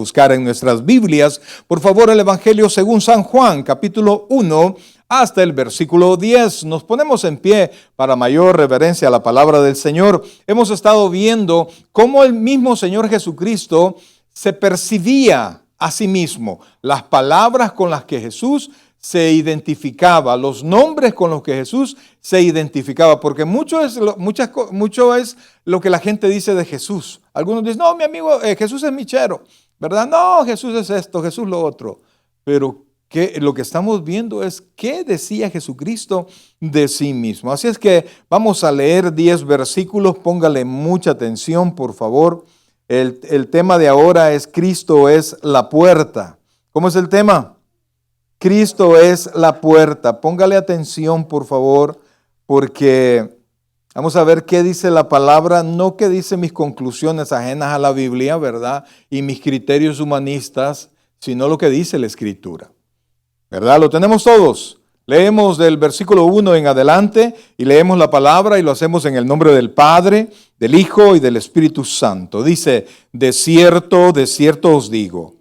Buscar en nuestras Biblias, por favor, el Evangelio según San Juan, capítulo 1, hasta el versículo 10. Nos ponemos en pie para mayor reverencia a la palabra del Señor. Hemos estado viendo cómo el mismo Señor Jesucristo se percibía a sí mismo, las palabras con las que Jesús se identificaba, los nombres con los que Jesús se identificaba, porque mucho es lo que la gente dice de Jesús. Algunos dicen, no, mi amigo, Jesús es michero, ¿verdad? No, Jesús es esto, Jesús lo otro. Pero lo que estamos viendo es qué decía Jesucristo de sí mismo. Así es que vamos a leer 10 versículos, póngale mucha atención, por favor. El tema de ahora es Cristo es la puerta. ¿Cómo es el tema? Cristo es la puerta. Póngale atención, por favor, porque vamos a ver qué dice la palabra, no qué dicen mis conclusiones ajenas a la Biblia, ¿verdad? Y mis criterios humanistas, sino lo que dice la Escritura, ¿verdad? Lo tenemos todos. Leemos del versículo 1 en adelante y leemos la palabra y lo hacemos en el nombre del Padre, del Hijo y del Espíritu Santo. Dice, de cierto os digo,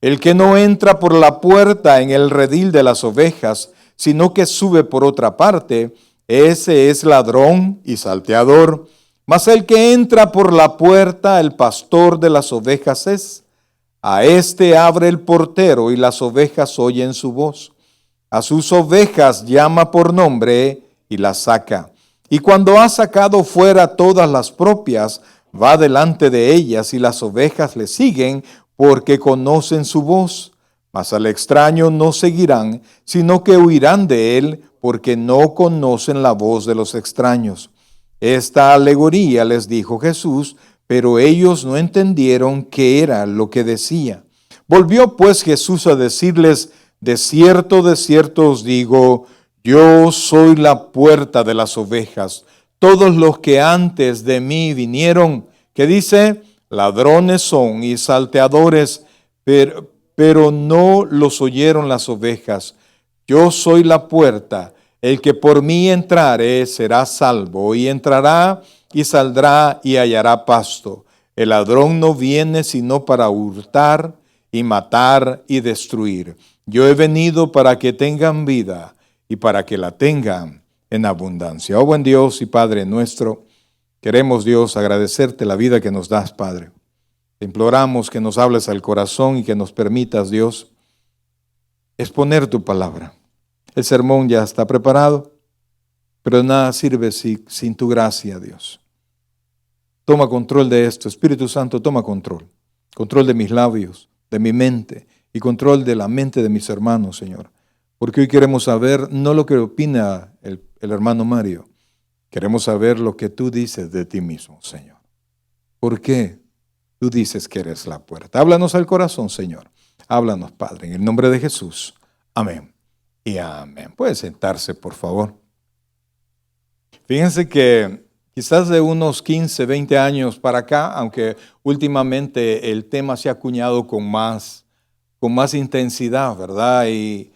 el que no entra por la puerta en el redil de las ovejas, sino que sube por otra parte, ese es ladrón y salteador. Mas el que entra por la puerta, el pastor de las ovejas es. A éste abre el portero y las ovejas oyen su voz. A sus ovejas llama por nombre y las saca. Y cuando ha sacado fuera todas las propias, va delante de ellas y las ovejas le siguen porque conocen su voz. Mas al extraño no seguirán, sino que huirán de él porque no conocen la voz de los extraños. Esta alegoría les dijo Jesús, pero ellos no entendieron qué era lo que decía. Volvió pues Jesús a decirles, de cierto os digo, yo soy la puerta de las ovejas. Todos los que antes de mí vinieron, ¿qué dice? Ladrones son y salteadores, pero no los oyeron las ovejas. Yo soy la puerta. El que por mí entrare será salvo, y entrará y saldrá y hallará pasto. El ladrón no viene sino para hurtar y matar y destruir. Yo he venido para que tengan vida y para que la tengan en abundancia. Oh buen Dios y Padre nuestro, queremos, Dios, agradecerte la vida que nos das, Padre. Te imploramos que nos hables al corazón y que nos permitas, Dios, exponer tu palabra. El sermón ya está preparado, pero nada sirve sin tu gracia, Dios. Toma control de esto. Espíritu Santo, toma control. Control de mis labios, de mi mente y control de la mente de mis hermanos, Señor. Porque hoy queremos saber no lo que opina el hermano Mario. Queremos saber lo que tú dices de ti mismo, Señor. ¿Por qué tú dices que eres la puerta? Háblanos al corazón, Señor. Háblanos, Padre, en el nombre de Jesús. Amén y amén. Puede sentarse, por favor. Fíjense que quizás de unos 15, 20 años para acá, aunque últimamente el tema se ha acuñado con más intensidad, ¿verdad? Y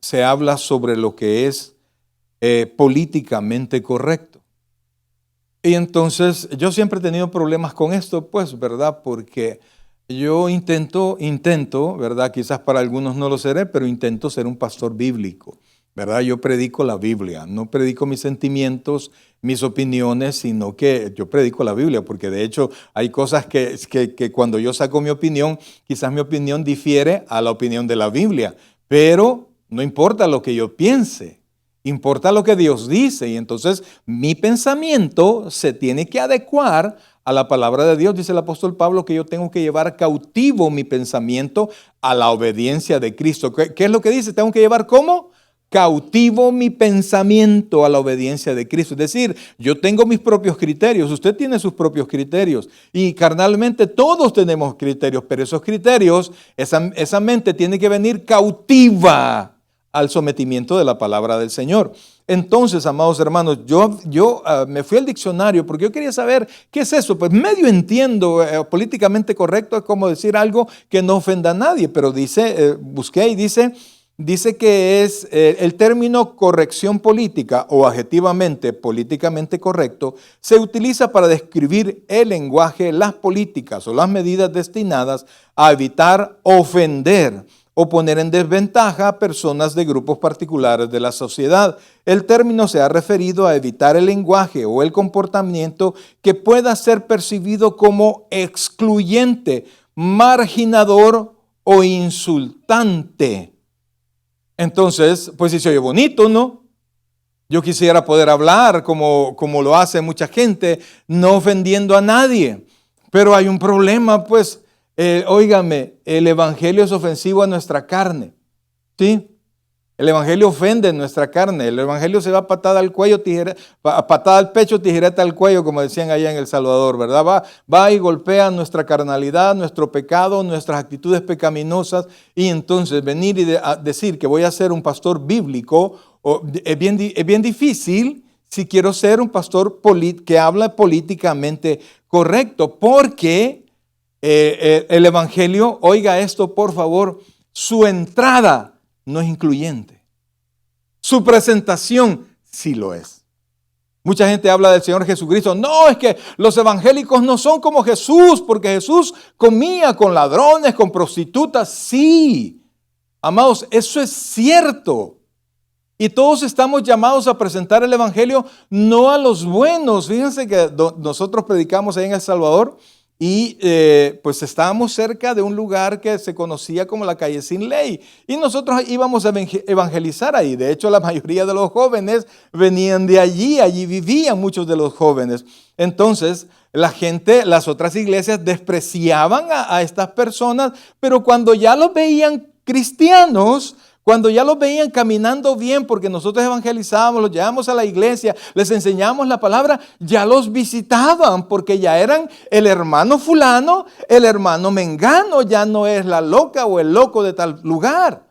se habla sobre lo que es políticamente correcto. Y entonces yo siempre he tenido problemas con esto, pues, ¿verdad? Porque yo intento, ¿verdad? Quizás para algunos no lo seré, pero intento ser un pastor bíblico, ¿verdad? Yo predico la Biblia, no predico mis sentimientos, mis opiniones, sino que yo predico la Biblia, porque de hecho hay cosas que cuando yo saco mi opinión, quizás mi opinión difiere a la opinión de la Biblia, pero no importa lo que yo piense, importa lo que Dios dice, y entonces mi pensamiento se tiene que adecuar a la palabra de Dios. Dice el apóstol Pablo que yo tengo que llevar cautivo mi pensamiento a la obediencia de Cristo. ¿Qué es lo que dice? Tengo que llevar ¿cómo? Cautivo mi pensamiento a la obediencia de Cristo. Es decir, yo tengo mis propios criterios, usted tiene sus propios criterios y carnalmente todos tenemos criterios, pero esos criterios, esa mente tiene que venir cautiva al sometimiento de la palabra del Señor. Entonces, amados hermanos, yo me fui al diccionario porque yo quería saber qué es eso. Pues medio entiendo, políticamente correcto es como decir algo que no ofenda a nadie, pero dice, busqué y dice dice que es el término corrección política o adjetivamente políticamente correcto, se utiliza para describir el lenguaje, las políticas o las medidas destinadas a evitar ofender o poner en desventaja a personas de grupos particulares de la sociedad. El término se ha referido a evitar el lenguaje o el comportamiento que pueda ser percibido como excluyente, marginador o insultante. Entonces, pues si se oye bonito, ¿no? Yo quisiera poder hablar como lo hace mucha gente, no ofendiendo a nadie. Pero hay un problema, pues, óigame, el evangelio es ofensivo a nuestra carne, ¿sí? El evangelio ofende nuestra carne, el evangelio se va patada al cuello, patada al pecho, tijereta al cuello, como decían allá en El Salvador, ¿verdad? Va y golpea nuestra carnalidad, nuestro pecado, nuestras actitudes pecaminosas, y entonces venir y decir que voy a ser un pastor bíblico es bien difícil si quiero ser un pastor que habla políticamente correcto, porque el evangelio, oiga esto por favor, su entrada no es incluyente. Su presentación sí lo es. Mucha gente habla del Señor Jesucristo. No, es que los evangélicos no son como Jesús, porque Jesús comía con ladrones, con prostitutas. Sí, amados, eso es cierto. Y todos estamos llamados a presentar el evangelio no a los buenos. Fíjense que nosotros predicamos ahí en El Salvador. Y pues estábamos cerca de un lugar que se conocía como la calle Sin Ley. Y nosotros íbamos a evangelizar ahí. De hecho, la mayoría de los jóvenes venían de allí. Allí vivían muchos de los jóvenes. Entonces, la gente, las otras iglesias despreciaban a estas personas. Pero cuando ya los veían cristianos, cuando ya los veían caminando bien, porque nosotros evangelizábamos, los llevábamos a la iglesia, les enseñábamos la palabra, ya los visitaban, porque ya eran el hermano fulano, el hermano mengano, ya no es la loca o el loco de tal lugar.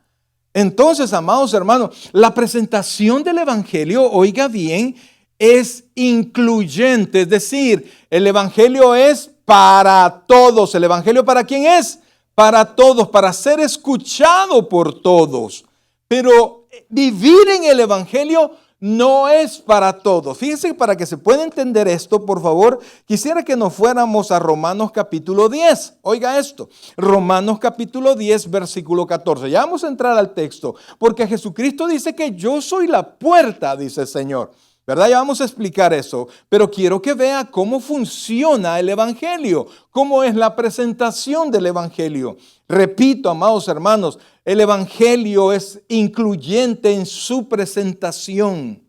Entonces, amados hermanos, la presentación del evangelio, oiga bien, es incluyente, es decir, el evangelio es para todos. ¿El evangelio para quién es? Para todos, para ser escuchado por todos. Pero vivir en el evangelio no es para todos. Fíjense, para que se pueda entender esto, por favor, quisiera que nos fuéramos a Romanos capítulo 10. Oiga esto, Romanos capítulo 10, versículo 14. Ya vamos a entrar al texto, porque Jesucristo dice que yo soy la puerta, dice el Señor. ¿Verdad? Ya vamos a explicar eso, pero quiero que vea cómo funciona el evangelio, cómo es la presentación del evangelio. Repito, amados hermanos, el evangelio es incluyente en su presentación,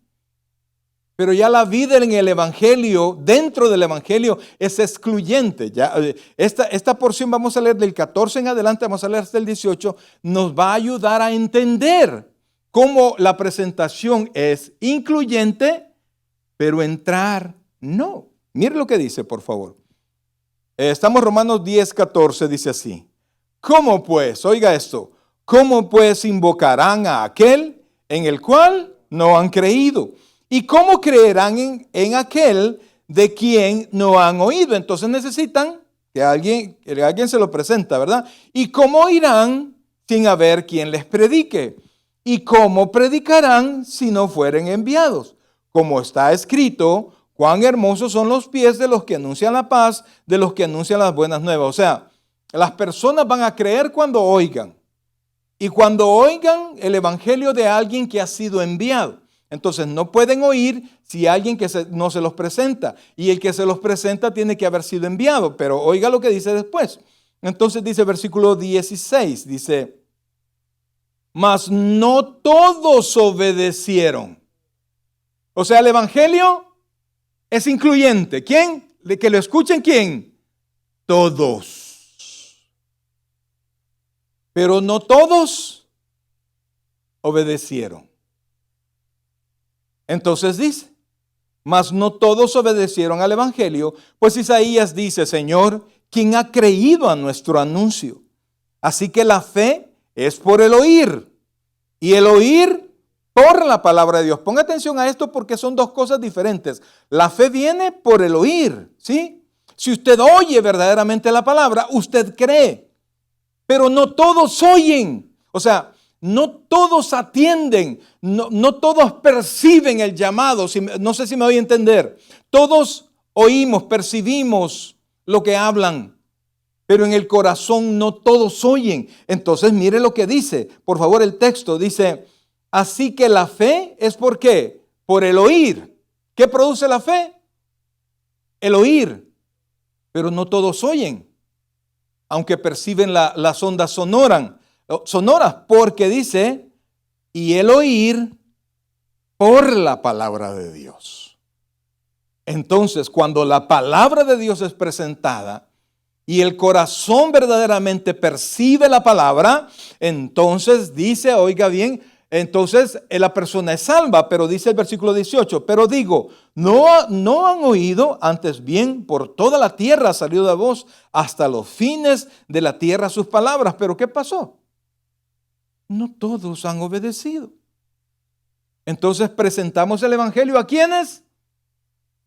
pero ya la vida en el evangelio, dentro del evangelio, es excluyente. Ya, esta porción vamos a leer del 14 en adelante, vamos a leer hasta el 18, nos va a ayudar a entender cómo la presentación es incluyente, pero entrar no. Mire lo que dice, por favor. Estamos Romanos 10, 14, dice así. ¿Cómo pues? Oiga esto. ¿Cómo pues invocarán a aquel en el cual no han creído? ¿Y cómo creerán en aquel de quien no han oído? Entonces necesitan que alguien se lo presenta, ¿verdad? ¿Y cómo irán sin haber quien les predique? ¿Y cómo predicarán si no fueren enviados? Como está escrito, cuán hermosos son los pies de los que anuncian la paz, de los que anuncian las buenas nuevas. O sea, las personas van a creer cuando oigan. Y cuando oigan el evangelio de alguien que ha sido enviado. Entonces no pueden oír si alguien que no se los presenta. Y el que se los presenta tiene que haber sido enviado. Pero oiga lo que dice después. Entonces dice versículo 16, dice, mas no todos obedecieron. O sea, el evangelio es incluyente. ¿Quién? Que lo escuchen, ¿quién? Todos. Pero no todos obedecieron. Entonces dice, mas no todos obedecieron al evangelio, pues Isaías dice, Señor, ¿quién ha creído a nuestro anuncio? Así que la fe es por el oír, y el oír por la palabra de Dios. Ponga atención a esto porque son dos cosas diferentes. La fe viene por el oír, ¿sí? Si usted oye verdaderamente la palabra, usted cree, pero no todos oyen. O sea, no todos atienden, no todos perciben el llamado. No sé si me voy a entender. Todos oímos, percibimos lo que hablan, pero en el corazón no todos oyen. Entonces mire lo que dice, por favor, el texto dice, así que la fe es ¿por qué? Por el oír. ¿Qué produce la fe? El oír, pero no todos oyen, aunque perciben las ondas sonoras, porque dice, y el oír por la palabra de Dios. Entonces, cuando la palabra de Dios es presentada y el corazón verdaderamente percibe la palabra, entonces dice, oiga bien, entonces la persona es salva, pero dice el versículo 18, pero digo, no han oído, antes bien por toda la tierra salió de voz hasta los fines de la tierra sus palabras. Pero ¿qué pasó? No todos han obedecido. Entonces presentamos el evangelio ¿a quiénes?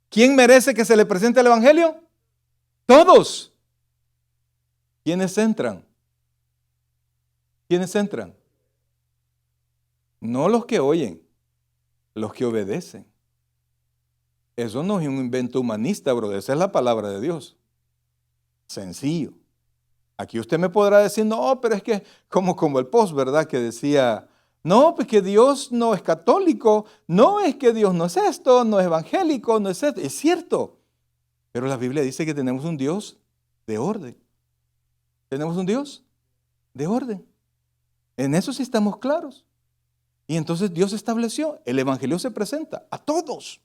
¿Quién merece que se le presente el evangelio? Todos. ¿Quiénes entran? ¿Quiénes entran? No los que oyen, los que obedecen. Eso no es un invento humanista, bro. Esa es la palabra de Dios. Sencillo. Aquí usted me podrá decir, no, pero es que como el post, ¿verdad? Que decía, no, pues que Dios no es católico, no es que Dios no es esto, no es evangélico, no es esto. Es cierto, pero la Biblia dice que tenemos un Dios de orden. Tenemos un Dios de orden. En eso sí estamos claros. Y entonces Dios estableció, el evangelio se presenta a todos,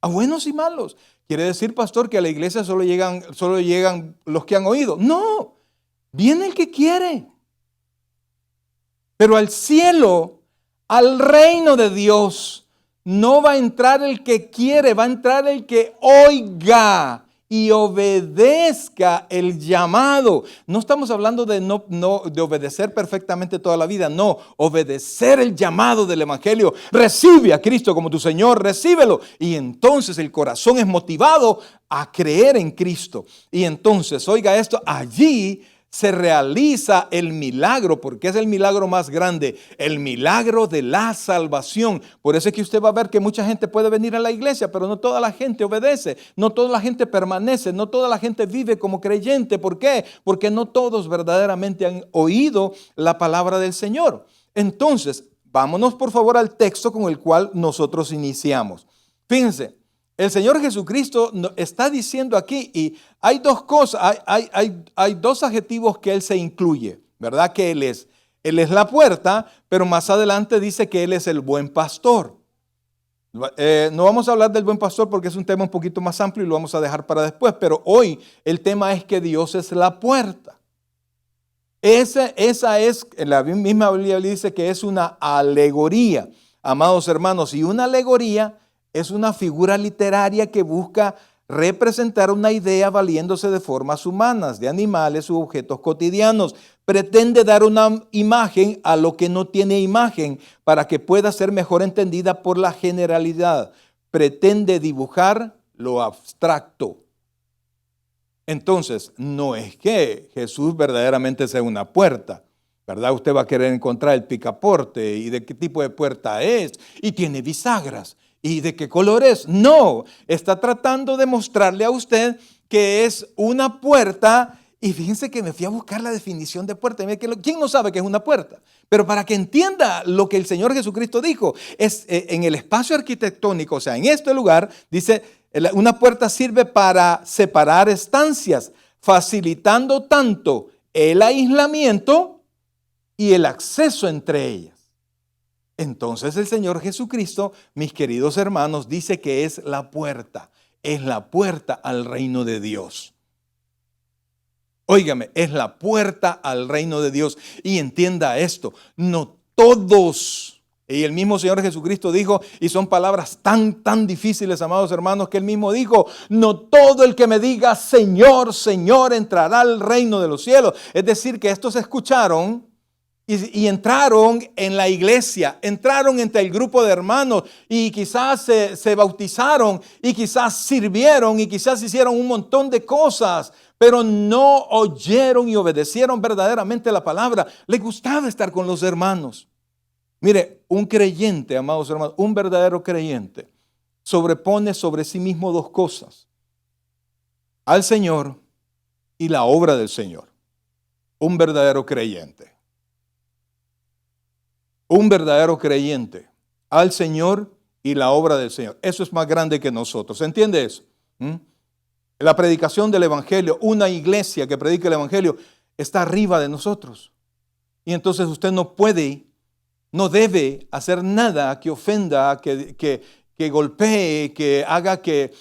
a buenos y malos. ¿Quiere decir, pastor, que a la iglesia solo llegan los que han oído? No, viene el que quiere. Pero al cielo, al reino de Dios, no va a entrar el que quiere, va a entrar el que oiga y obedezca el llamado. No estamos hablando de de obedecer perfectamente toda la vida, no, obedecer el llamado del evangelio. Recibe a Cristo como tu Señor, recíbelo. Y entonces el corazón es motivado a creer en Cristo. Y entonces, oiga esto, allí se realiza el milagro, porque es el milagro más grande, el milagro de la salvación. Por eso es que usted va a ver que mucha gente puede venir a la iglesia, pero no toda la gente obedece, no toda la gente permanece, no toda la gente vive como creyente. ¿Por qué? Porque no todos verdaderamente han oído la palabra del Señor. Entonces, vámonos por favor al texto con el cual nosotros iniciamos. Fíjense. El Señor Jesucristo está diciendo aquí, y hay dos cosas, hay dos adjetivos que Él se incluye, ¿verdad? Que Él es la puerta, pero más adelante dice que Él es el buen pastor. No vamos a hablar del buen pastor porque es un tema un poquito más amplio y lo vamos a dejar para después, pero hoy el tema es que Dios es la puerta. Esa es, la misma Biblia dice que es una alegoría, amados hermanos, y una alegoría es una figura literaria que busca representar una idea valiéndose de formas humanas, de animales u objetos cotidianos. Pretende dar una imagen a lo que no tiene imagen para que pueda ser mejor entendida por la generalidad. Pretende dibujar lo abstracto. Entonces, no es que Jesús verdaderamente sea una puerta, ¿verdad? Usted va a querer encontrar el picaporte y de qué tipo de puerta es y tiene bisagras. ¿Y de qué color es? No, está tratando de mostrarle a usted que es una puerta. Y fíjense que me fui a buscar la definición de puerta. ¿Quién no sabe qué es una puerta? Pero para que entienda lo que el Señor Jesucristo dijo, es en el espacio arquitectónico, o sea, en este lugar, dice, una puerta sirve para separar estancias, facilitando tanto el aislamiento y el acceso entre ellas. Entonces el Señor Jesucristo, mis queridos hermanos, dice que es la puerta al reino de Dios. Óigame, es la puerta al reino de Dios. Y entienda esto, no todos, y el mismo Señor Jesucristo dijo, y son palabras tan difíciles, amados hermanos, que él mismo dijo, no todo el que me diga Señor, Señor, entrará al reino de los cielos. Es decir, que estos escucharon y entraron en la iglesia, entraron entre el grupo de hermanos y quizás se bautizaron y quizás sirvieron y quizás hicieron un montón de cosas, pero no oyeron y obedecieron verdaderamente la palabra. Les gustaba estar con los hermanos. Mire, un creyente, amados hermanos, un verdadero creyente, sobrepone sobre sí mismo dos cosas: al Señor y la obra del Señor. Un verdadero creyente. Un verdadero creyente, al Señor y la obra del Señor. Eso es más grande que nosotros. ¿Se entiende eso? La predicación del Evangelio, una iglesia que predica el Evangelio, está arriba de nosotros. Y entonces usted no puede, no debe hacer nada que ofenda, que golpee, que haga que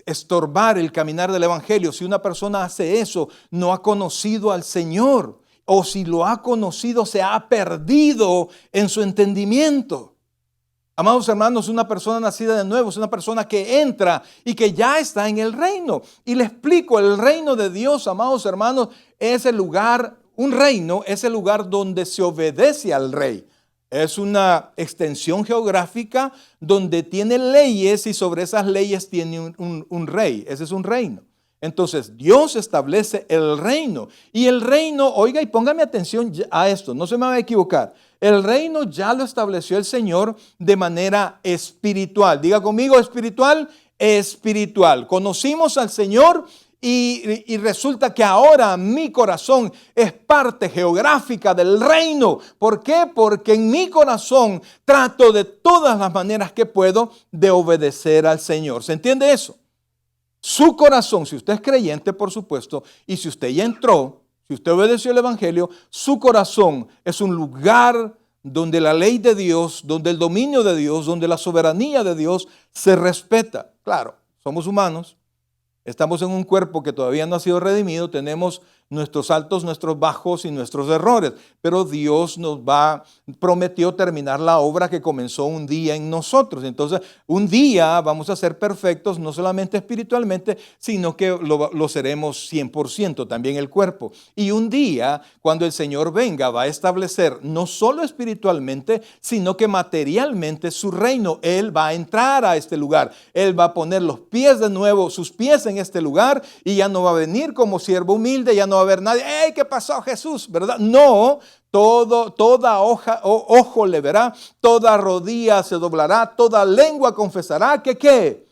estorbar el caminar del Evangelio. Si una persona hace eso, no ha conocido al Señor. O si lo ha conocido, se ha perdido en su entendimiento. Amados hermanos, una persona nacida de nuevo es una persona que entra y que ya está en el reino. Y le explico, el reino de Dios, amados hermanos, es el lugar, un reino es el lugar donde se obedece al rey. Es una extensión geográfica donde tiene leyes y sobre esas leyes tiene un rey. Ese es un reino. Entonces Dios establece el reino. Y el reino, oiga, y póngame atención a esto, no se me va a equivocar. El reino ya lo estableció el Señor de manera espiritual. Diga conmigo, espiritual, espiritual. Conocimos al Señor y resulta que ahora mi corazón es parte geográfica del reino. ¿Por qué? Porque en mi corazón trato de todas las maneras que puedo de obedecer al Señor. ¿Se entiende eso? Su corazón, si usted es creyente, por supuesto, y si usted ya entró, si usted obedeció el Evangelio, su corazón es un lugar donde la ley de Dios, donde el dominio de Dios, donde la soberanía de Dios se respeta. Claro, somos humanos, estamos en un cuerpo que todavía no ha sido redimido, tenemos nuestros altos, nuestros bajos y nuestros errores, pero Dios prometió terminar la obra que comenzó un día en nosotros. Entonces, un día vamos a ser perfectos, no solamente espiritualmente, sino que lo seremos 100%, también el cuerpo. Y un día, cuando el Señor venga, va a establecer no solo espiritualmente, sino que materialmente su reino. Él va a entrar a este lugar, Él va a poner los pies de nuevo, sus pies en este lugar, y ya no va a venir como siervo humilde, ya no va a haber nadie. ¡Ey, qué pasó, Jesús! ¿Verdad? No, toda ojo le verá, toda rodilla se doblará, toda lengua confesará que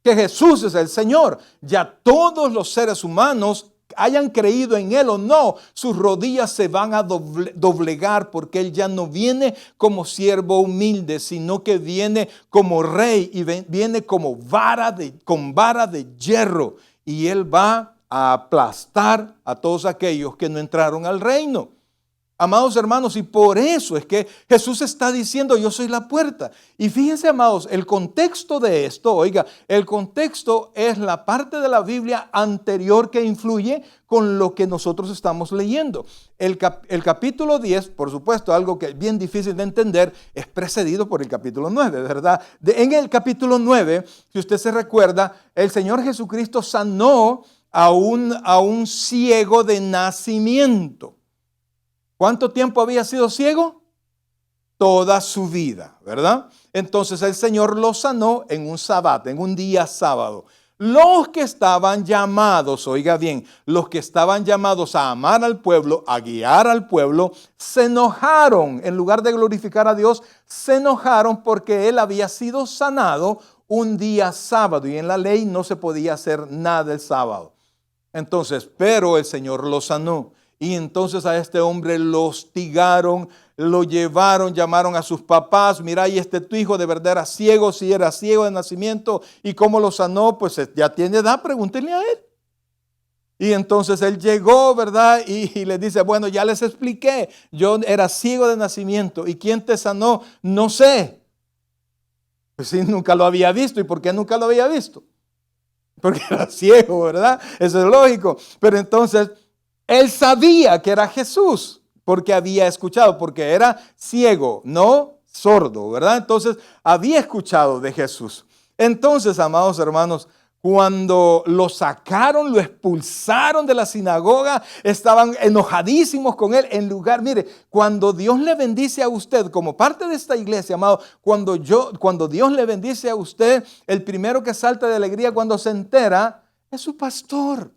Jesús es el Señor. Ya todos los seres humanos, hayan creído en Él o no, sus rodillas se van a doblegar, porque Él ya no viene como siervo humilde, sino que viene como rey y viene como con vara de hierro, y Él va a aplastar a todos aquellos que no entraron al reino. Amados hermanos, y por eso es que Jesús está diciendo, yo soy la puerta. Y fíjense, amados, el contexto de esto, oiga, el contexto es la parte de la Biblia anterior que influye con lo que nosotros estamos leyendo. El capítulo 10, por supuesto, algo que es bien difícil de entender, es precedido por el capítulo 9, ¿verdad? En el capítulo 9, si usted se recuerda, el Señor Jesucristo sanó a un ciego de nacimiento. ¿Cuánto tiempo había sido ciego? Toda su vida, ¿verdad? Entonces el Señor lo sanó en un sábado, en un día sábado. Los que estaban llamados, oiga bien, los que estaban llamados a amar al pueblo, a guiar al pueblo, se enojaron. En lugar de glorificar a Dios, se enojaron porque Él había sido sanado un día sábado, y en la ley no se podía hacer nada el sábado. Entonces, pero el Señor lo sanó. Y entonces a este hombre lo hostigaron, lo llevaron, llamaron a sus papás. Mira, y tu hijo de verdad era ciego, si era ciego de nacimiento. ¿Y cómo lo sanó? Pues ya tiene edad, pregúntenle a él. Y entonces él llegó, ¿verdad? Y le dice, bueno, ya les expliqué, yo era ciego de nacimiento. ¿Y quién te sanó? No sé. Pues sí, nunca lo había visto. ¿Y por qué nunca lo había visto? Porque era ciego, ¿verdad? Eso es lógico. Pero entonces él sabía que era Jesús, porque había escuchado, porque era ciego, no sordo, ¿verdad? Entonces había escuchado de Jesús. Entonces, amados hermanos, cuando lo sacaron, lo expulsaron de la sinagoga, estaban enojadísimos con él. Mire, cuando Dios le bendice a usted, como parte de esta iglesia, amado, cuando Dios le bendice a usted, el primero que salta de alegría cuando se entera es su pastor.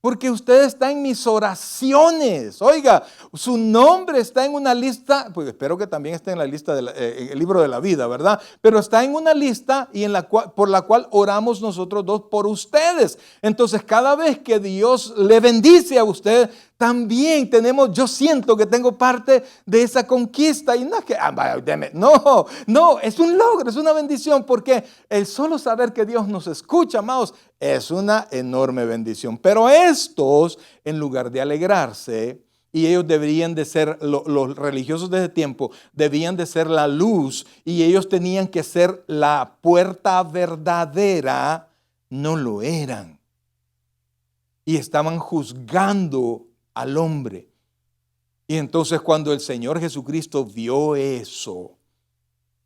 Porque usted está en mis oraciones. Oiga, su nombre está en una lista, pues espero que también esté en la lista del libro de la vida, ¿verdad? Pero está en una lista y por la cual oramos nosotros dos por ustedes. Entonces, cada vez que Dios le bendice a usted, también yo siento que tengo parte de esa conquista. Y no es que, no, es un logro, es una bendición, porque el solo saber que Dios nos escucha, amados, es una enorme bendición. Pero estos, en lugar de alegrarse, y ellos deberían de ser, los religiosos de ese tiempo, debían de ser la luz, y ellos tenían que ser la puerta verdadera, no lo eran. Y estaban juzgando al hombre. Y entonces cuando el Señor Jesucristo vio eso,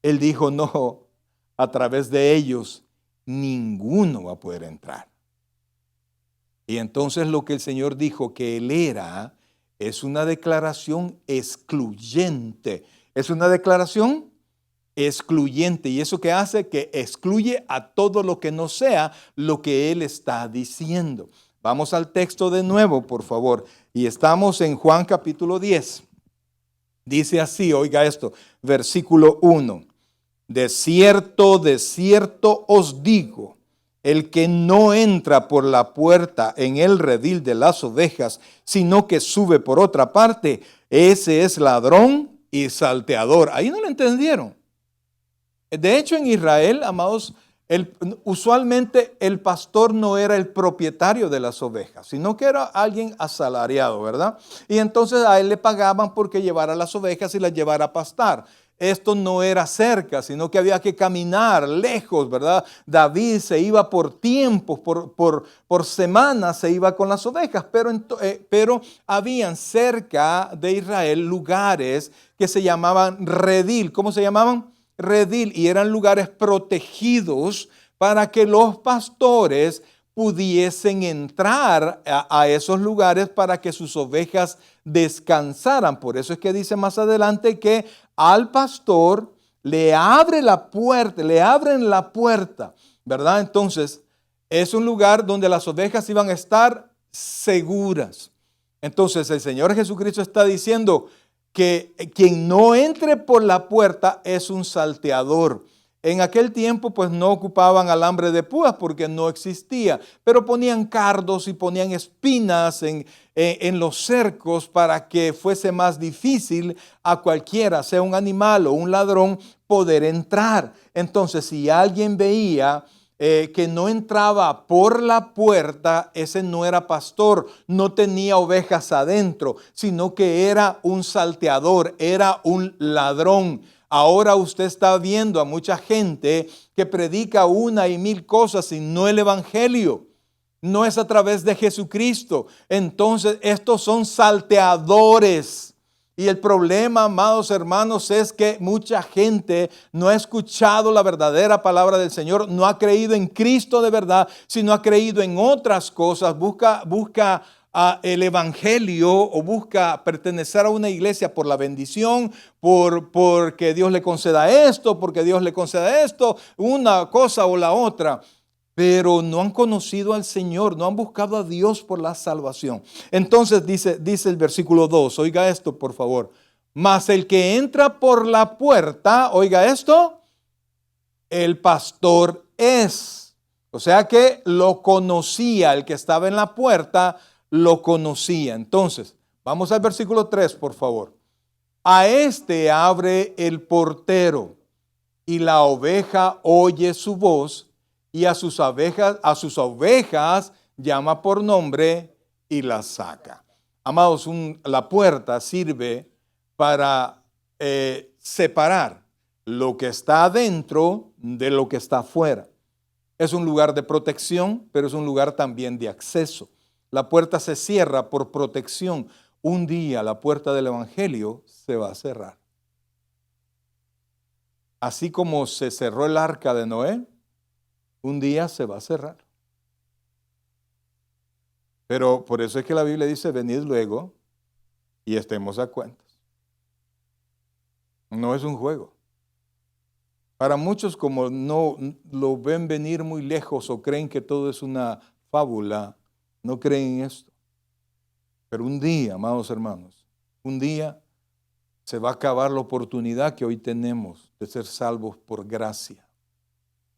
Él dijo, no, a través de ellos ninguno va a poder entrar. Y entonces lo que el Señor dijo que Él era, es una declaración excluyente. Es una declaración excluyente. ¿Y eso qué hace? Que excluye a todo lo que no sea lo que Él está diciendo. Vamos al texto de nuevo, por favor. Y estamos en Juan capítulo 10. Dice así, oiga esto, versículo 1. De cierto os digo, el que no entra por la puerta en el redil de las ovejas, sino que sube por otra parte, ese es ladrón y salteador. Ahí no lo entendieron. De hecho, en Israel, amados, usualmente el pastor no era el propietario de las ovejas, sino que era alguien asalariado, ¿verdad? Y entonces a él le pagaban porque llevara las ovejas y las llevara a pastar. Esto no era cerca, sino que había que caminar lejos, ¿verdad? David se iba por tiempos, por semanas se iba con las ovejas, pero habían cerca de Israel lugares que se llamaban redil. ¿Cómo se llamaban? Redil, y eran lugares protegidos para que los pastores pudiesen entrar a esos lugares para que sus ovejas descansaran. Por eso es que dice más adelante que al pastor le abren la puerta, ¿verdad? Entonces, es un lugar donde las ovejas iban a estar seguras. Entonces, el Señor Jesucristo está diciendo que quien no entre por la puerta es un salteador. En aquel tiempo pues no ocupaban alambre de púas porque no existía, pero ponían cardos y ponían espinas en los cercos para que fuese más difícil a cualquiera, sea un animal o un ladrón, poder entrar. Entonces, si alguien veía que no entraba por la puerta, ese no era pastor, no tenía ovejas adentro, sino que era un salteador, era un ladrón. Ahora usted está viendo a mucha gente que predica una y mil cosas y no el evangelio. No es a través de Jesucristo. Entonces estos son salteadores. Y el problema, amados hermanos, es que mucha gente no ha escuchado la verdadera palabra del Señor, no ha creído en Cristo de verdad, sino ha creído en otras cosas, busca el evangelio o busca pertenecer a una iglesia por la bendición, porque Dios le conceda esto, porque Dios le conceda esto, una cosa o la otra. Pero no han conocido al Señor, no han buscado a Dios por la salvación. Entonces dice el versículo 2, oiga esto por favor. Mas el que entra por la puerta, oiga esto, el pastor es. O sea que lo conocía, el que estaba en la puerta lo conocía. Entonces, vamos al versículo 3 por favor. A este abre el portero y la oveja oye su voz. Y a sus ovejas llama por nombre y las saca. Amados, la puerta sirve para separar lo que está adentro de lo que está afuera. Es un lugar de protección, pero es un lugar también de acceso. La puerta se cierra por protección. Un día la puerta del evangelio se va a cerrar. Así como se cerró el arca de Noé, un día se va a cerrar. Pero por eso es que la Biblia dice, venid luego y estemos a cuentas. No es un juego. Para muchos, como no lo ven venir muy lejos o creen que todo es una fábula, no creen en esto. Pero un día, amados hermanos, un día se va a acabar la oportunidad que hoy tenemos de ser salvos por gracia.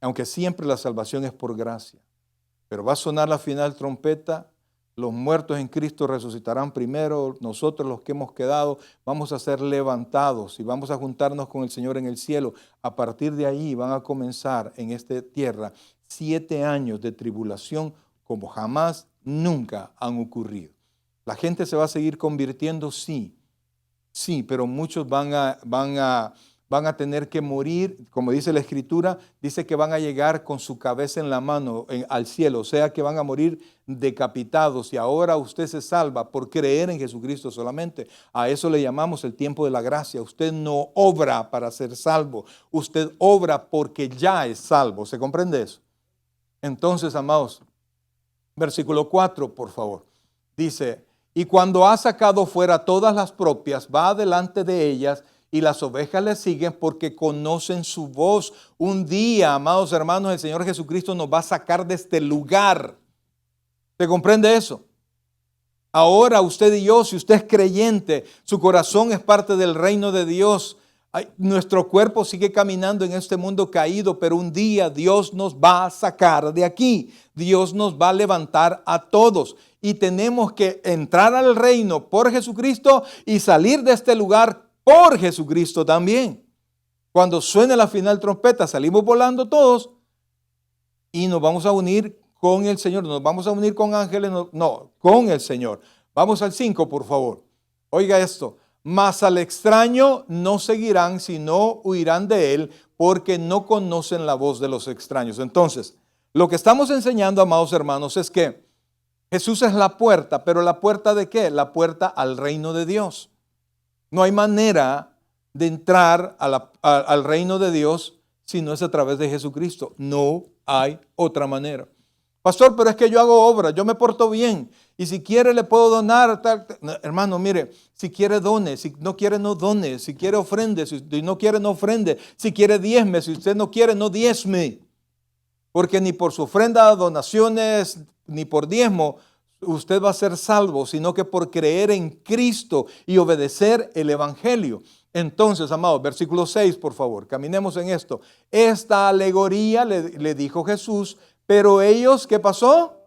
Aunque siempre la salvación es por gracia. Pero va a sonar la final trompeta, los muertos en Cristo resucitarán primero, nosotros los que hemos quedado vamos a ser levantados y vamos a juntarnos con el Señor en el cielo. A partir de ahí van a comenzar en esta tierra 7 años de tribulación como jamás, nunca han ocurrido. La gente se va a seguir convirtiendo, sí, pero muchos van a tener que morir, como dice la Escritura, dice que van a llegar con su cabeza en la mano al cielo, o sea que van a morir decapitados y ahora usted se salva por creer en Jesucristo solamente. A eso le llamamos el tiempo de la gracia. Usted no obra para ser salvo, usted obra porque ya es salvo. ¿Se comprende eso? Entonces, amados, versículo 4, por favor, dice: y cuando ha sacado fuera todas las propias, va delante de ellas y las ovejas le siguen porque conocen su voz. Un día, amados hermanos, el Señor Jesucristo nos va a sacar de este lugar. ¿Se comprende eso? Ahora usted y yo, si usted es creyente, su corazón es parte del reino de Dios. Nuestro cuerpo sigue caminando en este mundo caído, pero un día Dios nos va a sacar de aquí. Dios nos va a levantar a todos y tenemos que entrar al reino por Jesucristo y salir de este lugar por Jesucristo también. Cuando suene la final trompeta, salimos volando todos y nos vamos a unir con el Señor. ¿Nos vamos a unir con ángeles? No, con el Señor. Vamos al 5, por favor. Oiga esto. Mas al extraño no seguirán, sino huirán de él, porque no conocen la voz de los extraños. Entonces, lo que estamos enseñando, amados hermanos, es que Jesús es la puerta, pero ¿la puerta de qué? La puerta al reino de Dios. No hay manera de entrar al reino de Dios si no es a través de Jesucristo. No hay otra manera. Pastor, pero es que yo hago obra, yo me porto bien y si quiere le puedo donar. No, hermano, mire, si quiere done, si no quiere no done, si quiere ofrende, si no quiere no ofrende, si quiere diezme, si usted no quiere no diezme. Porque ni por su ofrenda, donaciones, ni por diezmo, usted va a ser salvo, sino que por creer en Cristo y obedecer el Evangelio. Entonces, amados, versículo 6, por favor, caminemos en esto. Esta alegoría le dijo Jesús, pero ellos, ¿qué pasó?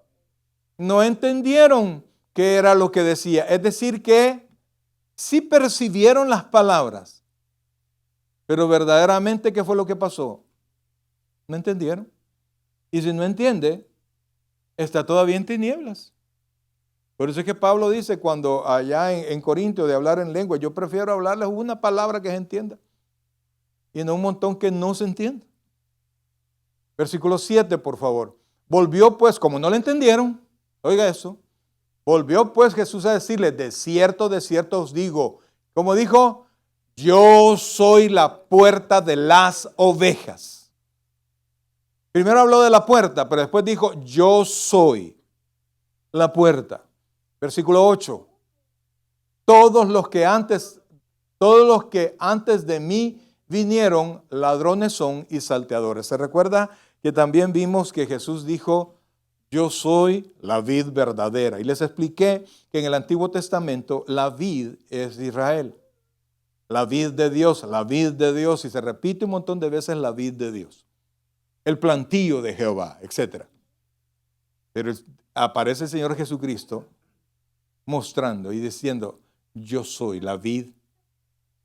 No entendieron qué era lo que decía. Es decir, que sí percibieron las palabras, pero verdaderamente, ¿qué fue lo que pasó? No entendieron. Y si no entiende, está todavía en tinieblas. Por eso es que Pablo dice cuando allá en Corinto de hablar en lengua, yo prefiero hablarles una palabra que se entienda y no un montón que no se entienda. Versículo 7, por favor. Volvió pues, como no le entendieron, oiga eso, volvió pues Jesús a decirles, de cierto os digo, como dijo, yo soy la puerta de las ovejas. Primero habló de la puerta, pero después dijo, yo soy la puerta. Versículo 8. Todos los que antes de mí vinieron, ladrones son y salteadores. ¿Se recuerda que también vimos que Jesús dijo, yo soy la vid verdadera? Y les expliqué que en el Antiguo Testamento la vid es Israel. La vid de Dios, y se repite un montón de veces la vid de Dios. El plantío de Jehová, etc. Pero aparece el Señor Jesucristo mostrando y diciendo, yo soy la vid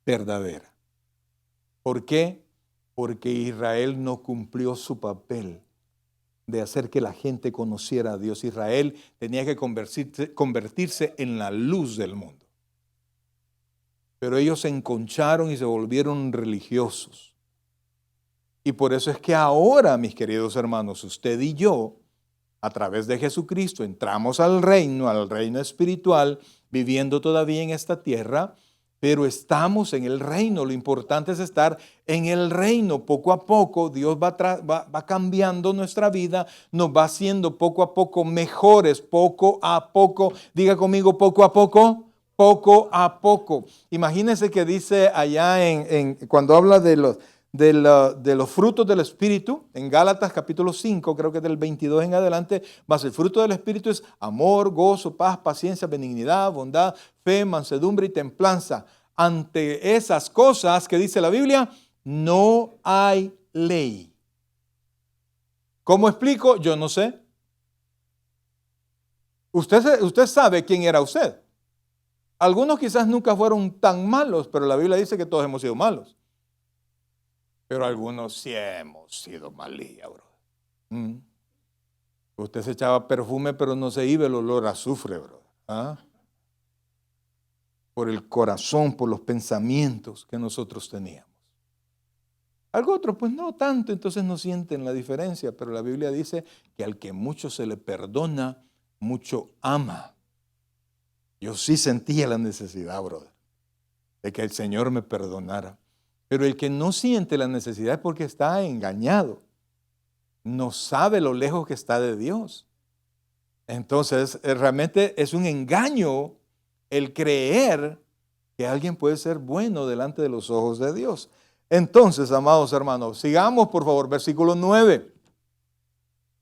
verdadera. ¿Por qué? Porque Israel no cumplió su papel de hacer que la gente conociera a Dios. Israel tenía que convertirse en la luz del mundo. Pero ellos se enconcharon y se volvieron religiosos. Y por eso es que ahora, mis queridos hermanos, usted y yo, a través de Jesucristo, entramos al reino espiritual, viviendo todavía en esta tierra, pero estamos en el reino. Lo importante es estar en el reino. Poco a poco Dios va cambiando nuestra vida, nos va haciendo poco a poco mejores, poco a poco. Diga conmigo, poco a poco. Poco a poco. Imagínense que dice allá cuando habla de de los frutos del Espíritu, en Gálatas capítulo 5, creo que del 22 en adelante, más el fruto del Espíritu es amor, gozo, paz, paciencia, benignidad, bondad, fe, mansedumbre y templanza. Ante esas cosas que dice la Biblia, no hay ley. ¿Cómo explico? Yo no sé. Usted sabe quién era usted. Algunos quizás nunca fueron tan malos, pero la Biblia dice que todos hemos sido malos. Pero algunos sí hemos sido malillas, bro. Usted se echaba perfume, pero no se iba el olor a azufre, bro. Por el corazón, por los pensamientos que nosotros teníamos. Algo otro, pues no tanto, entonces no sienten la diferencia, pero la Biblia dice que al que mucho se le perdona, mucho ama. Yo sí sentía la necesidad, brother, de que el Señor me perdonara. Pero el que no siente la necesidad es porque está engañado. No sabe lo lejos que está de Dios. Entonces, realmente es un engaño el creer que alguien puede ser bueno delante de los ojos de Dios. Entonces, amados hermanos, sigamos por favor, versículo 9.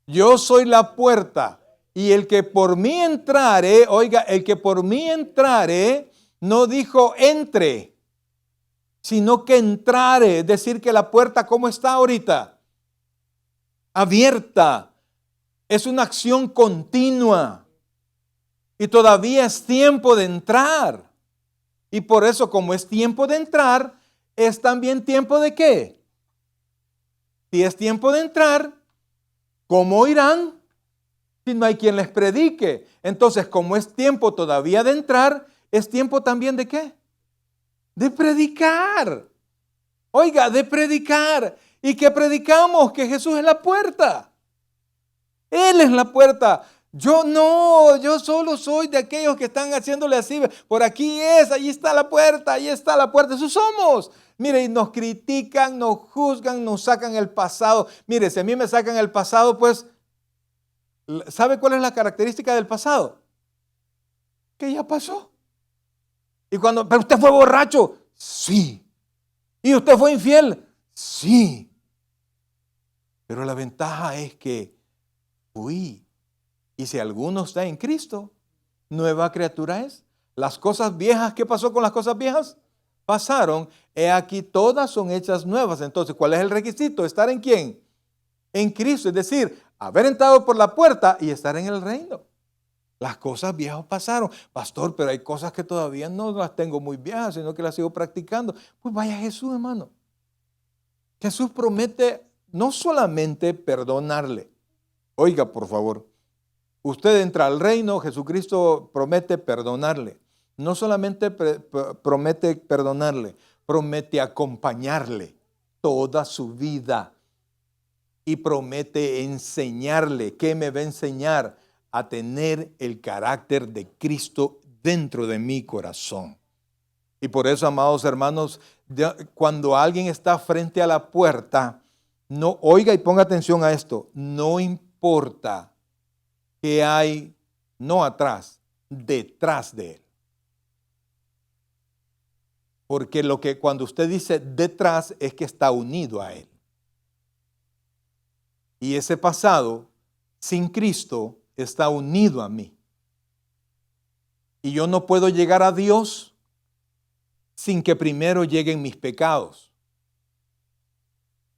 Yo soy la puerta y el que por mí entrare, oiga, el que por mí entrare, no dijo entre, sino que entrare, es decir, que la puerta, ¿cómo está ahorita? Abierta. Es una acción continua y todavía es tiempo de entrar. Y por eso, como es tiempo de entrar, es también tiempo de ¿qué? Si es tiempo de entrar, ¿cómo irán si no hay quien les predique? Entonces, como es tiempo todavía de entrar, es tiempo también de ¿qué? De predicar. Oiga, de predicar. ¿Y qué predicamos? Que Jesús es la puerta. Él es la puerta. Yo no, yo solo soy de aquellos que están haciéndole así. Por aquí es, allí está la puerta, ahí está la puerta. Eso somos. Mire, y nos critican, nos juzgan, nos sacan el pasado. Mire, si a mí me sacan el pasado, pues, ¿sabe cuál es la característica del pasado? Que ya pasó. Y cuando, pero usted fue borracho, sí. Y usted fue infiel, sí. Pero la ventaja es que fui. Y si alguno está en Cristo, nueva criatura es. Las cosas viejas, ¿qué pasó con las cosas viejas? Pasaron. He aquí, todas son hechas nuevas. Entonces, ¿cuál es el requisito? ¿Estar en quién? En Cristo. Es decir, haber entrado por la puerta y estar en el reino. Las cosas viejas pasaron. Pastor, pero hay cosas que todavía no las tengo muy viejas, sino que las sigo practicando. Pues vaya Jesús, hermano. Jesús promete no solamente perdonarle. Oiga, por favor. Usted entra al reino, Jesucristo promete perdonarle. No solamente promete perdonarle, promete acompañarle toda su vida. Y promete enseñarle. ¿Qué me va a enseñar? A tener el carácter de Cristo dentro de mi corazón. Y por eso, amados hermanos, cuando alguien está frente a la puerta, no, oiga y ponga atención a esto, no importa que hay, no atrás, detrás de él. Porque cuando usted dice detrás es que está unido a él. Y ese pasado sin Cristo está unido a mí. Y yo no puedo llegar a Dios sin que primero lleguen mis pecados.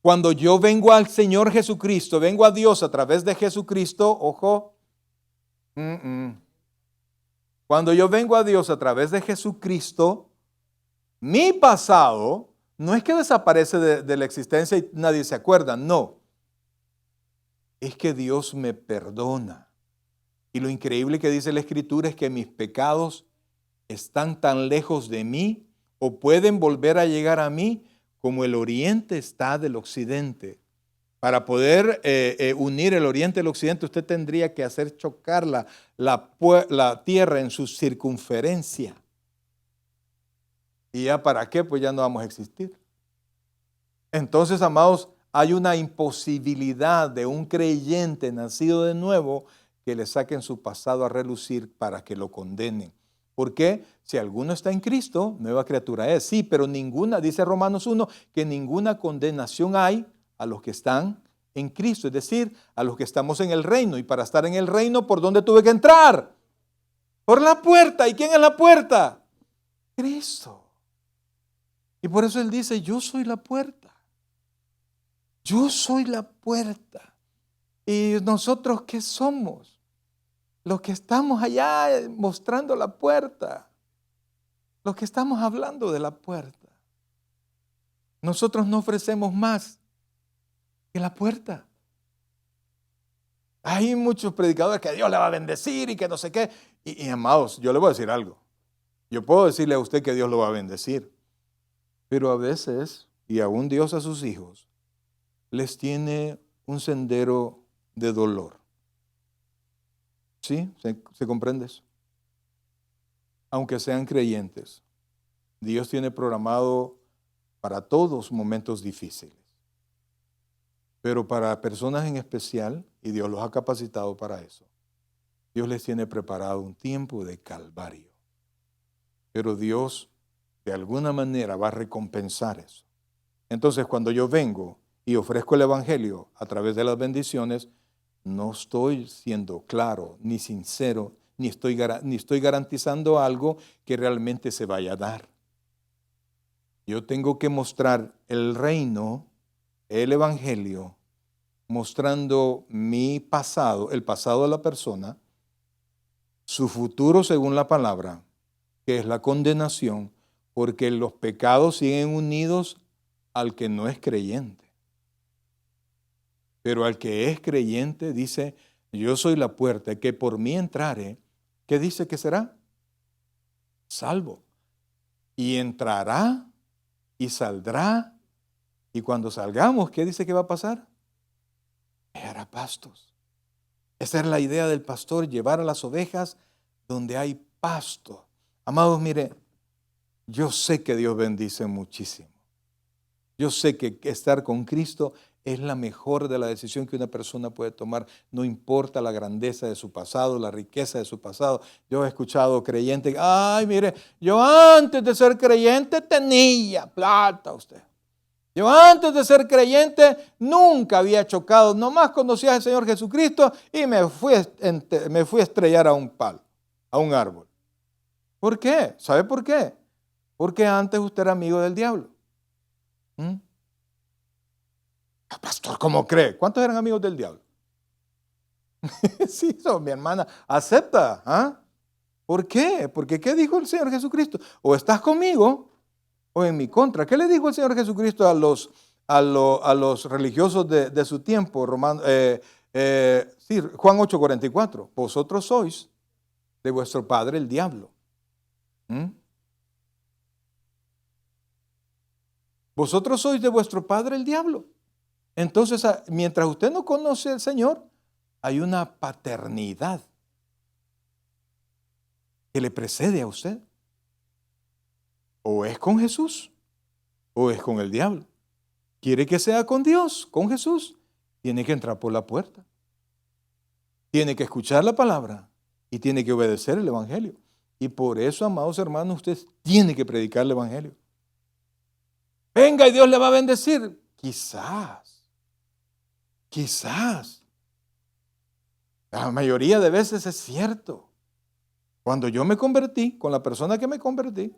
Cuando yo vengo al Señor Jesucristo, vengo a Dios a través de Jesucristo, ojo, cuando yo vengo a Dios a través de Jesucristo, mi pasado no es que desaparece de la existencia y nadie se acuerda, no. Es que Dios me perdona. Y lo increíble que dice la Escritura es que mis pecados están tan lejos de mí o pueden volver a llegar a mí como el oriente está del occidente. Para poder unir el oriente y el occidente, usted tendría que hacer chocar la tierra en su circunferencia. ¿Y ya para qué? Pues ya no vamos a existir. Entonces, amados, hay una imposibilidad de un creyente nacido de nuevo que le saquen su pasado a relucir para que lo condenen. ¿Por qué? Si alguno está en Cristo, nueva criatura es. Sí, pero ninguna, dice Romanos 1, que ninguna condenación hay a los que están en Cristo, es decir, a los que estamos en el reino. Y para estar en el reino, ¿por dónde tuve que entrar? Por la puerta. ¿Y quién es la puerta? Cristo. Y por eso Él dice, yo soy la puerta. Yo soy la puerta. ¿Y nosotros qué somos? Los que estamos allá mostrando la puerta. Los que estamos hablando de la puerta. Nosotros no ofrecemos más que la puerta. Hay muchos predicadores que Dios le va a bendecir y que no sé qué. Y amados, yo le voy a decir algo. Yo puedo decirle a usted que Dios lo va a bendecir. Pero a veces, y aún Dios a sus hijos, les tiene un sendero de dolor. ¿Sí? ¿Se comprende eso? Aunque sean creyentes, Dios tiene programado para todos momentos difíciles. Pero para personas en especial, y Dios los ha capacitado para eso, Dios les tiene preparado un tiempo de calvario. Pero Dios de alguna manera va a recompensar eso. Entonces, cuando yo vengo y ofrezco el evangelio a través de las bendiciones, no estoy siendo claro, ni sincero, ni estoy garantizando algo que realmente se vaya a dar. Yo tengo que mostrar el reino, el evangelio, mostrando mi pasado, el pasado de la persona, su futuro según la palabra, que es la condenación, porque los pecados siguen unidos al que no es creyente. Pero al que es creyente dice, yo soy la puerta, que por mí entrare, ¿qué dice que será? Salvo. Y entrará y saldrá. Y cuando salgamos, ¿qué dice que va a pasar? Hará pastos. Esa es la idea del pastor, llevar a las ovejas donde hay pasto. Amados, mire, yo sé que Dios bendice muchísimo. Yo sé que estar con Cristo es la mejor de la decisión que una persona puede tomar. No importa la grandeza de su pasado, la riqueza de su pasado. Yo he escuchado creyentes, ay, mire, yo antes de ser creyente tenía plata usted. Yo antes de ser creyente nunca había chocado, nomás conocía al Señor Jesucristo y me fui a estrellar a un palo, a un árbol. ¿Por qué? ¿Sabe por qué? Porque antes usted era amigo del diablo. Pastor, ¿cómo cree? ¿Cuántos eran amigos del diablo? Sí, mi hermana, acepta. ¿Ah? ¿Por qué? Porque ¿qué dijo el Señor Jesucristo? O estás conmigo o en mi contra. ¿Qué le dijo el Señor Jesucristo a los religiosos de su tiempo? Juan 8:44. Vosotros sois de vuestro padre el diablo. Vosotros sois de vuestro padre el diablo. Entonces, mientras usted no conoce al Señor, hay una paternidad que le precede a usted. O es con Jesús, o es con el diablo. ¿Quiere que sea con Dios, con Jesús? Tiene que entrar por la puerta. Tiene que escuchar la palabra y tiene que obedecer el evangelio. Y por eso, amados hermanos, usted tiene que predicar el evangelio. Venga y Dios le va a bendecir. Quizás. La mayoría de veces es cierto. Cuando yo me convertí, con la persona que me convertí,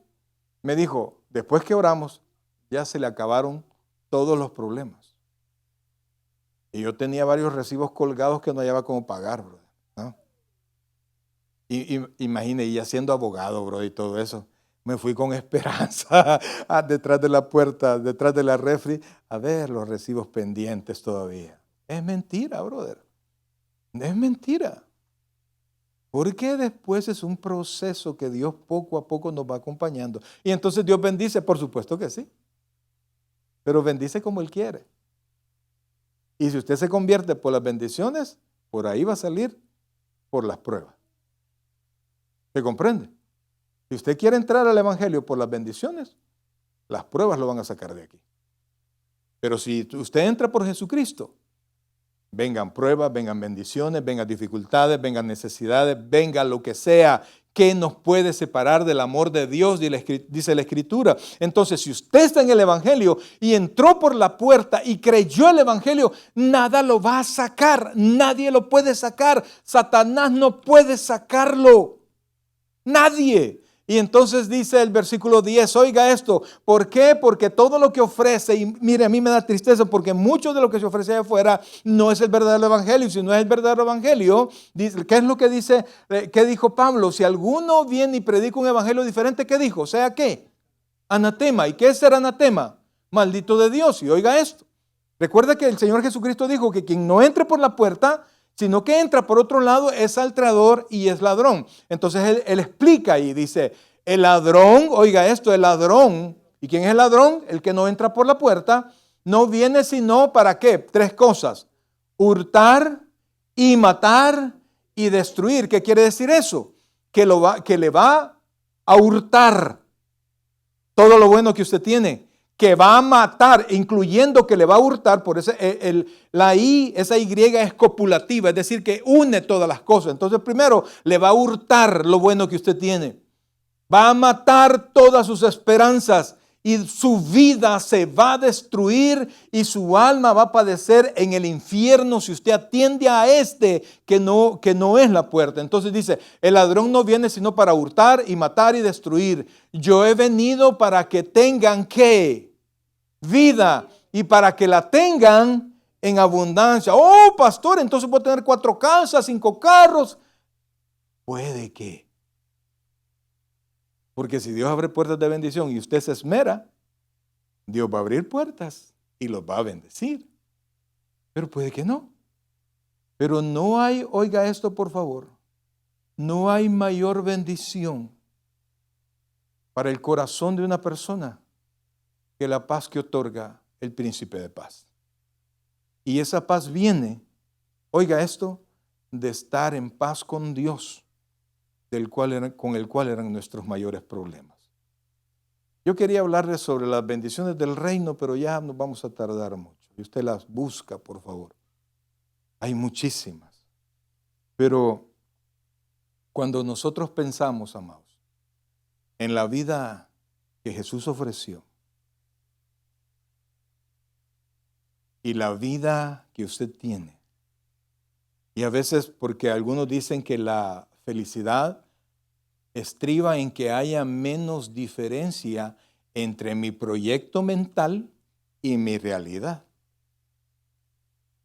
me dijo, después que oramos, ya se le acabaron todos los problemas. Y yo tenía varios recibos colgados que no hallaba cómo pagar, brother, ¿no? Y imagine, y ya siendo abogado, bro, y todo eso, me fui con esperanza detrás de la puerta, detrás de la refri, a ver los recibos pendientes todavía. Es mentira, brother. Es mentira. Porque después es un proceso que Dios poco a poco nos va acompañando. Y entonces Dios bendice, por supuesto que sí. Pero bendice como Él quiere. Y si usted se convierte por las bendiciones, por ahí va a salir por las pruebas. ¿Se comprende? Si usted quiere entrar al Evangelio por las bendiciones, las pruebas lo van a sacar de aquí. Pero si usted entra por Jesucristo, vengan pruebas, vengan bendiciones, vengan dificultades, vengan necesidades, venga lo que sea. ¿Qué nos puede separar del amor de Dios? Dice la Escritura. Entonces, si usted está en el Evangelio y entró por la puerta y creyó el Evangelio, nada lo va a sacar. Nadie lo puede sacar. Satanás no puede sacarlo. Nadie. Y entonces dice el versículo 10, oiga esto, ¿por qué? Porque todo lo que ofrece, y mire, a mí me da tristeza porque mucho de lo que se ofrece allá afuera no es el verdadero evangelio. Si no es el verdadero evangelio, ¿qué es lo que dice? ¿Qué dijo Pablo? Si alguno viene y predica un evangelio diferente, ¿qué dijo? O sea, ¿qué? Anatema. ¿Y qué es ser anatema? Maldito de Dios. Y oiga esto, recuerda que el Señor Jesucristo dijo que quien no entre por la puerta, sino que entra por otro lado, es salteador y es ladrón. Entonces él explica y dice, el ladrón, oiga esto, el ladrón, ¿y quién es el ladrón? El que no entra por la puerta, no viene sino ¿para qué? Tres cosas, hurtar y matar y destruir. ¿Qué quiere decir eso? Que le va a hurtar todo lo bueno que usted tiene, que va a matar, incluyendo que le va a hurtar, por eso esa Y es copulativa, es decir, que une todas las cosas. Entonces, primero, le va a hurtar lo bueno que usted tiene. Va a matar todas sus esperanzas y su vida se va a destruir y su alma va a padecer en el infierno si usted atiende a que no es la puerta. Entonces dice, el ladrón no viene sino para hurtar y matar y destruir. Yo he venido para que tengan ¿qué? Vida, y para que la tengan en abundancia. Oh, pastor, entonces puede tener 4 casas, 5 carros. Puede que. Porque si Dios abre puertas de bendición y usted se esmera, Dios va a abrir puertas y los va a bendecir. Pero puede que no. Pero no hay, oiga esto por favor, no hay mayor bendición para el corazón de una persona que la paz que otorga el príncipe de paz. Y esa paz viene, oiga esto, de estar en paz con Dios, con el cual eran nuestros mayores problemas. Yo quería hablarles sobre las bendiciones del reino, pero ya nos vamos a tardar mucho. Y usted las busca, por favor. Hay muchísimas. Pero cuando nosotros pensamos, amados, en la vida que Jesús ofreció y la vida que usted tiene, y a veces porque algunos dicen que la felicidad estriba en que haya menos diferencia entre mi proyecto mental y mi realidad.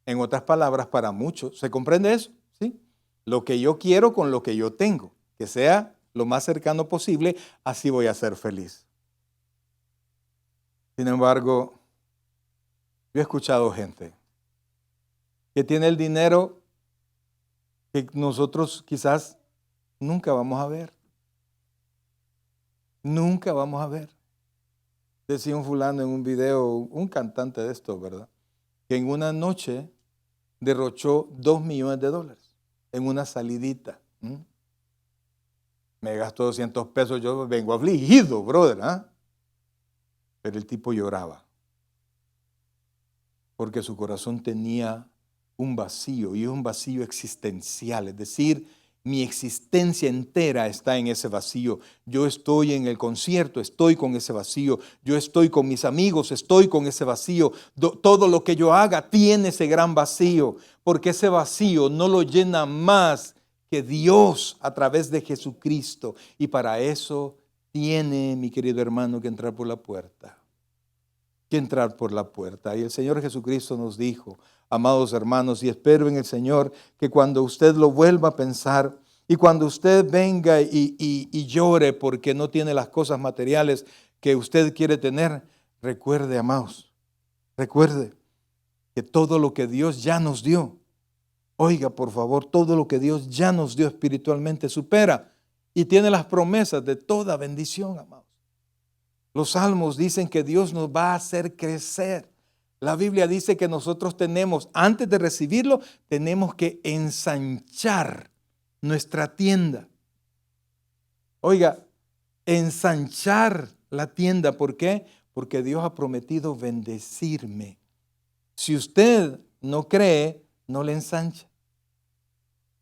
En otras palabras, para muchos, ¿se comprende eso? ¿Sí? Lo que yo quiero con lo que yo tengo, que sea lo más cercano posible, así voy a ser feliz. Sin embargo, yo he escuchado gente que tiene el dinero que nosotros quizás nunca vamos a ver. Nunca vamos a ver. Decía un fulano en un video, un cantante de esto, ¿verdad? Que en una noche derrochó $2 millones en una salidita. Me gastó 200 pesos, yo vengo afligido, brother. Pero el tipo lloraba. Porque su corazón tenía un vacío, y un vacío existencial, es decir, mi existencia entera está en ese vacío. Yo estoy en el concierto, estoy con ese vacío. Yo estoy con mis amigos, estoy con ese vacío. Todo lo que yo haga tiene ese gran vacío, porque ese vacío no lo llena más que Dios a través de Jesucristo. Y para eso tiene, mi querido hermano, que entrar por la puerta. Que entrar por la puerta. Y el Señor Jesucristo nos dijo, amados hermanos, y espero en el Señor que cuando usted lo vuelva a pensar y cuando usted venga y llore porque no tiene las cosas materiales que usted quiere tener, recuerde, amados, recuerde que todo lo que Dios ya nos dio, oiga por favor, todo lo que Dios ya nos dio espiritualmente supera y tiene las promesas de toda bendición, amados. Los salmos dicen que Dios nos va a hacer crecer. La Biblia dice que nosotros tenemos, antes de recibirlo, tenemos que ensanchar nuestra tienda. Oiga, ensanchar la tienda. ¿Por qué? Porque Dios ha prometido bendecirme. Si usted no cree, no le ensancha.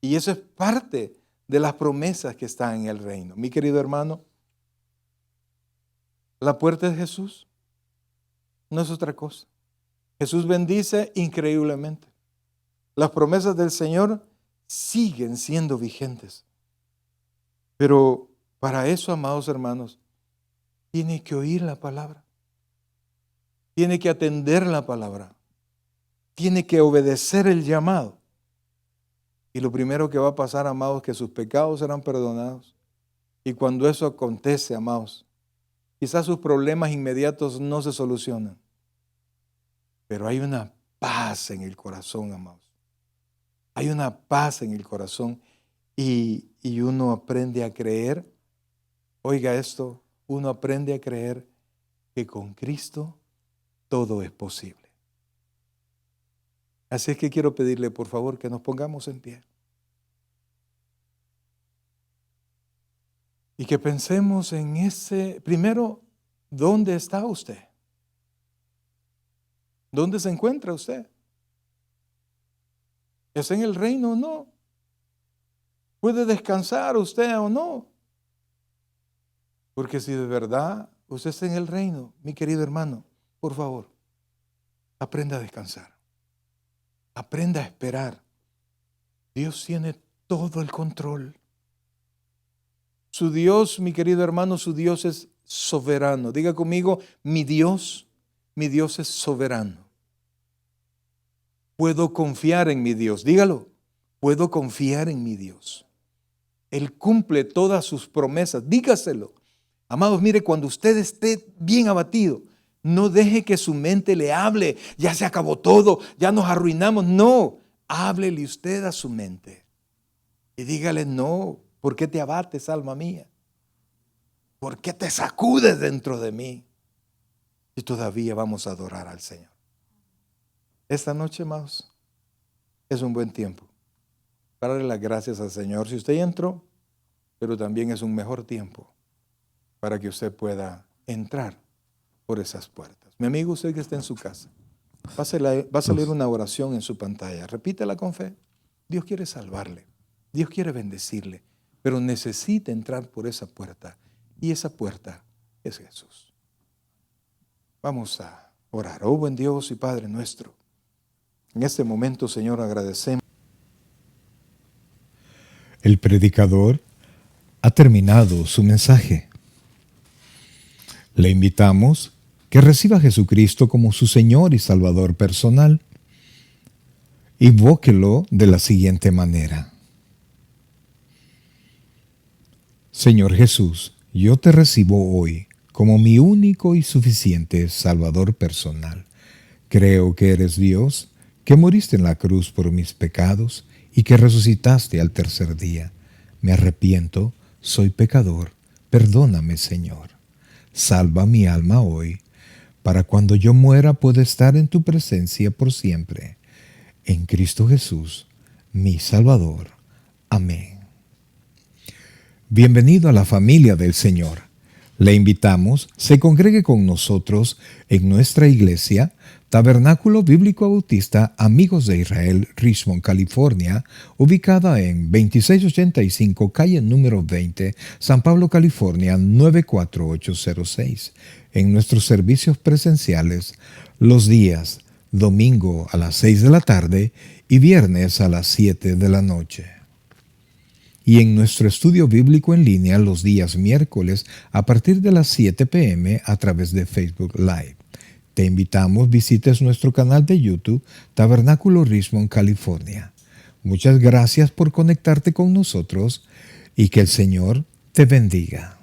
Y eso es parte de las promesas que están en el reino. Mi querido hermano, la puerta es Jesús, no es otra cosa. Jesús bendice increíblemente. Las promesas del Señor siguen siendo vigentes. Pero para eso, amados hermanos, tiene que oír la palabra. Tiene que atender la palabra. Tiene que obedecer el llamado. Y lo primero que va a pasar, amados, es que sus pecados serán perdonados. Y cuando eso acontece, amados, quizás sus problemas inmediatos no se solucionan. Pero hay una paz en el corazón, amados. Hay una paz en el corazón y uno aprende a creer. Oiga esto, uno aprende a creer que con Cristo todo es posible. Así es que quiero pedirle, por favor, que nos pongamos en pie. Y que pensemos en primero, ¿dónde está usted? ¿Dónde se encuentra usted? ¿Es en el reino o no? ¿Puede descansar usted o no? Porque si de verdad usted está en el reino, mi querido hermano, por favor, aprenda a descansar. Aprenda a esperar. Dios tiene todo el control. Su Dios, mi querido hermano, su Dios es soberano. Diga conmigo, mi Dios es soberano. Puedo confiar en mi Dios. Dígalo, puedo confiar en mi Dios. Él cumple todas sus promesas. Dígaselo. Amados, mire, cuando usted esté bien abatido, no deje que su mente le hable. Ya se acabó todo, ya nos arruinamos. No, háblele usted a su mente. Y dígale, no, ¿por qué te abates, alma mía? ¿Por qué te sacudes dentro de mí? Y todavía vamos a adorar al Señor. Esta noche, amados, es un buen tiempo para darle las gracias al Señor. Si usted ya entró, pero también es un mejor tiempo para que usted pueda entrar por esas puertas. Mi amigo, usted que está en su casa, va a salir una oración en su pantalla. Repítela con fe. Dios quiere salvarle. Dios quiere bendecirle, pero necesita entrar por esa puerta. Y esa puerta es Jesús. Vamos a orar. Oh, buen Dios y Padre nuestro. En este momento, Señor, agradecemos. El predicador ha terminado su mensaje. Le invitamos que reciba a Jesucristo como su Señor y Salvador personal. Invóquelo de la siguiente manera. Señor Jesús, yo te recibo hoy como mi único y suficiente Salvador personal. Creo que eres Dios, que moriste en la cruz por mis pecados y que resucitaste al tercer día. Me arrepiento, soy pecador, perdóname, Señor. Salva mi alma hoy, para cuando yo muera pueda estar en tu presencia por siempre. En Cristo Jesús, mi Salvador. Amén. Bienvenido a la familia del Señor. Le invitamos, se congregue con nosotros en nuestra iglesia, Tabernáculo Bíblico Bautista Amigos de Israel, Richmond, California, ubicada en 2685 calle número 20, San Pablo, California, 94806. En nuestros servicios presenciales, los días domingo a las 6 de la tarde y viernes a las 7 de la noche. Y en nuestro estudio bíblico en línea los días miércoles a partir de las 7 p.m. a través de Facebook Live. Te invitamos, visites nuestro canal de YouTube, Tabernáculo Richmond, California. Muchas gracias por conectarte con nosotros y que el Señor te bendiga.